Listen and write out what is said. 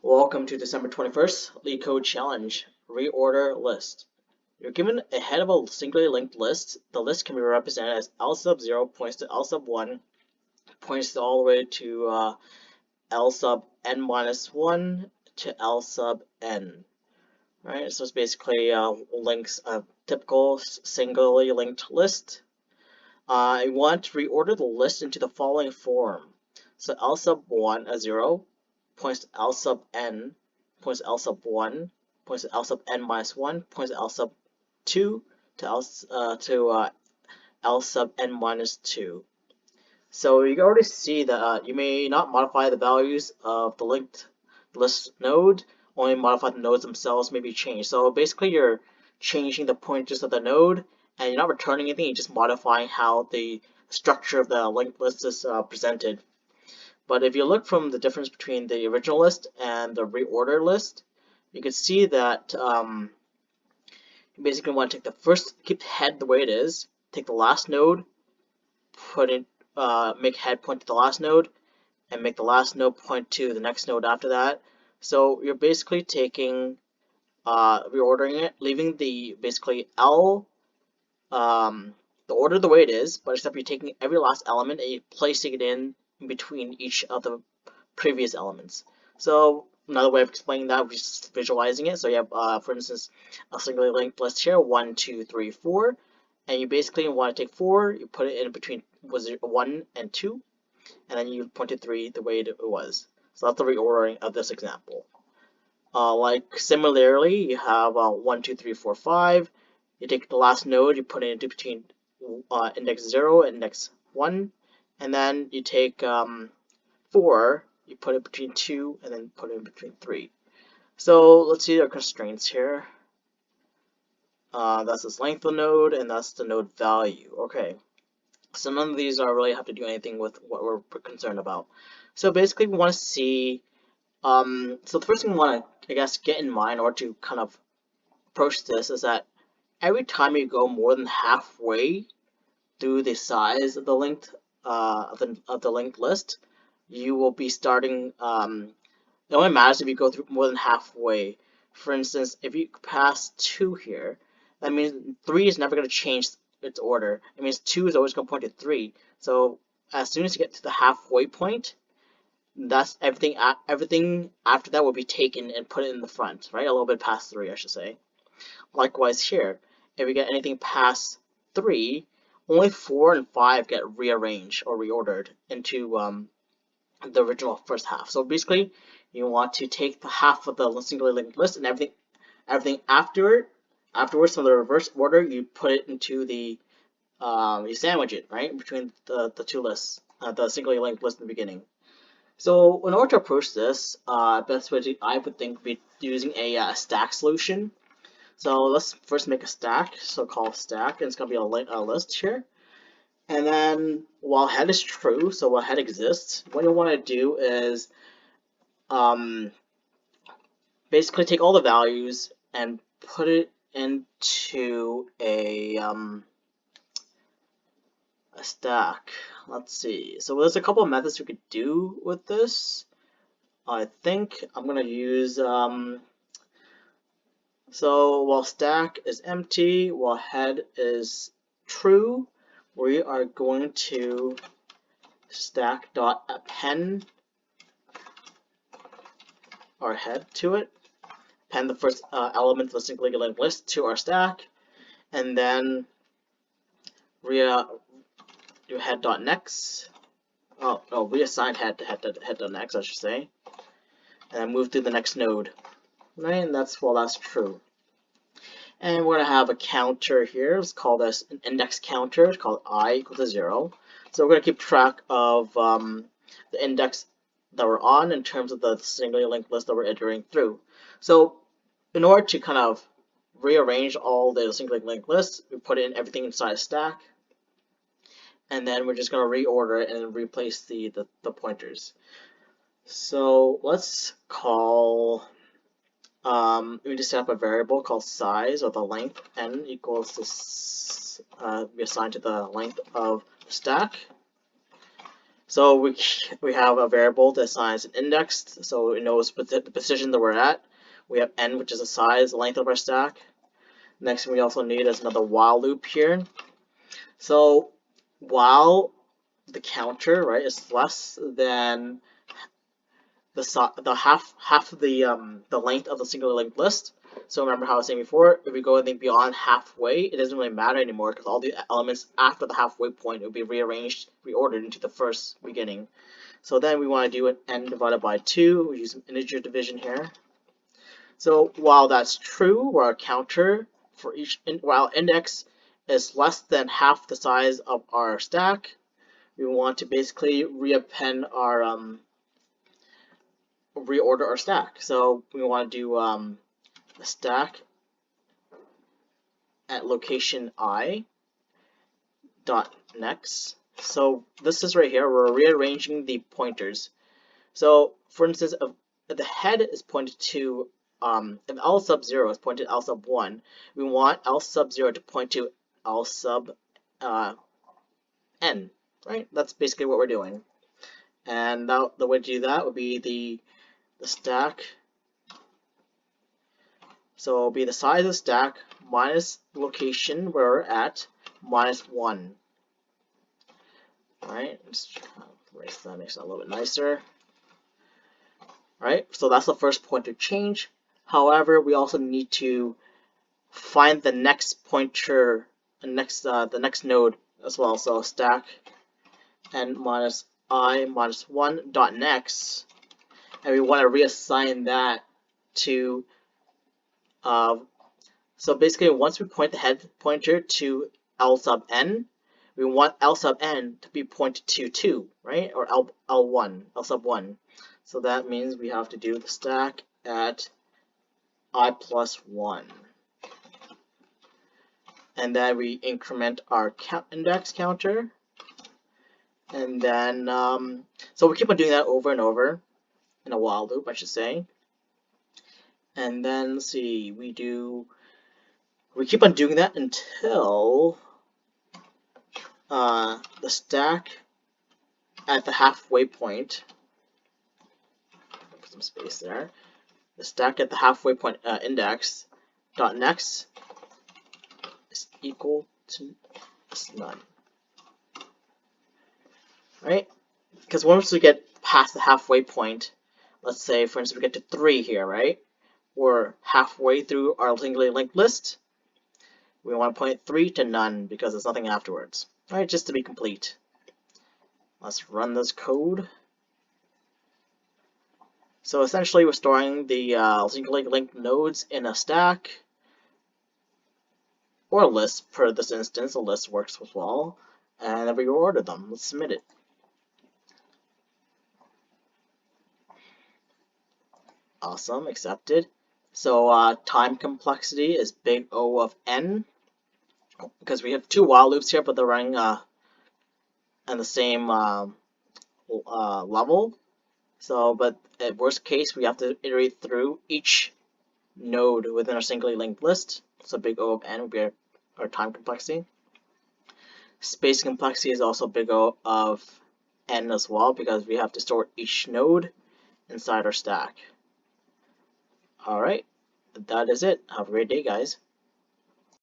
Welcome to December 21st LeetCode Challenge, Reorder List. You're given a head of a singularly linked list. The list can be represented as L sub 0 points to L sub 1, points all the way to L sub n minus 1 to L sub n. Right, so it's basically links a typical singularly linked list. I want to reorder the list into the following form. So L sub 1 as 0 points to L sub n, points to L sub 1, points to L sub n minus 1, points to L sub 2 to L sub n minus 2. So you can already see that you may not modify the values of the linked list node, only modify the nodes themselves may be changed. So basically you're changing the pointers of the node and you're not returning anything, you're just modifying how the structure of the linked list is presented. But if you look from the difference between the original list and the reorder list, you can see that you basically want to take the first, keep the head the way it is, take the last node, put in, make head point to the last node, and make the last node point to the next node after that. So you're basically taking, reordering it, leaving the basically L, the order the way it is, but except you're taking every last element and you're placing it in between each of the previous elements. So another way of explaining that is just visualizing it. So you have, for instance, a singularly linked list here, 1, 2, 3, 4, and you basically want to take 4, you put it in between 1 and 2, and then you point to 3 the way it was. So that's the reordering of this example. Like similarly, you have 1, 2, 3, 4, 5. You take the last node, you put it into between index 0 and index 1, and then you take 4, you put it between 2, and then put it in between 3. So let's see our constraints here. That's this length of node, and that's the node value. Okay, so none of these are really have to do anything with what we're concerned about. So basically, we want to see. So the first thing we want to, I guess, get in mind or to kind of approach this is that every time you go more than halfway through the size of the linked of the linked list, you will be starting. It only matters if you go through more than halfway. For instance, if you pass 2 here, that means 3 is never going to change its order. It means 2 is always going to point to 3. So as soon as you get to the halfway point, that's everything. Everything after that will be taken and put in the front, right? A little bit past 3, I should say. Likewise here, if we get anything past 3, only 4 and 5 get rearranged or reordered into the original first half. So basically, you want to take the half of the singularly linked list and everything afterwards from the reverse order, you put it into the you sandwich it right between the two lists, the singularly linked list in the beginning. So in order to approach this, best way I would think would be using a stack solution. So let's first make a stack, so-called stack, and it's going to be a list here. And then while head is true, so while head exists, what you want to do is basically take all the values and put it into a stack. Let's see. So there's a couple of methods we could do with this. I think I'm going to use so while stack is empty, while head is true, we are going to stack.append our head to it, append the first element of the singularly linked list to our stack, and then do head.next. Oh no, reassign head to head.next, I should say, and then move to the next node. Right, and that's true. And we're going to have a counter here. Let's call this an index counter. It's called I equals to 0. So we're going to keep track of the index that we're on in terms of the singularly linked list that we're iterating through. So in order to kind of rearrange all the singularly linked lists, we put in everything inside a stack. And then we're just going to reorder it and replace the pointers. So let's call... we just set up a variable called size, or the length n equals this, be assigned to the length of the stack. So we have a variable that assigns an index, so it knows the position that we're at. We have n, which is the size, the length of our stack. Next thing we also need is another while loop here. So while the counter, right, is less than the half of the length of the singular linked list. So remember how I was saying before, if we go anything beyond halfway, it doesn't really matter anymore because all the elements after the halfway point will be rearranged, reordered into the first beginning. So then we want to do an n divided by 2. We use some integer division here. So while that's true, where our counter for while index is less than half the size of our stack, we want to basically reorder our stack. So we want to do a stack at location I dot next. So this is right here. We're rearranging the pointers. So for instance, if the head is pointed to if L sub 0 is pointed to L sub 1, we want L sub 0 to point to L sub n, right? That's basically what we're doing. And the way to do that would be the stack. So it'll be the size of the stack minus the location where we're at minus 1. Alright, let's erase that, makes it a little bit nicer. Alright, so that's the first pointer change. However, we also need to find the next pointer, the next node as well. So stack n minus I minus 1 dot next, and we want to reassign that to so basically once we point the head pointer to L sub n, we want L sub n to be pointed to 2, right? Or L sub 1. So that means we have to do the stack at I plus 1. And then we increment our index counter. And then, so we keep on doing that over and over in a while loop, I should say. And then, let's see, we keep on doing that until the stack at the halfway point, put some space there, the stack at the halfway point index dot next is equal to none. Right? Because once we get past the halfway point, let's say for instance we get to 3 here, right? We're halfway through our singularly linked list. We want to point 3 to none because there's nothing afterwards. Alright, just to be complete. Let's run this code. So essentially we're storing the singularly linked nodes in a stack or a list. For this instance, a list works as well. And then we reorder them. Let's submit it. Awesome, accepted. So time complexity is big O of n, because we have 2 while loops here, but they're running on the same level. So, but at worst case, we have to iterate through each node within our singularly linked list. So big O of n would be our time complexity. Space complexity is also big O of n as well, because we have to store each node inside our stack. Alright, that is it. Have a great day, guys.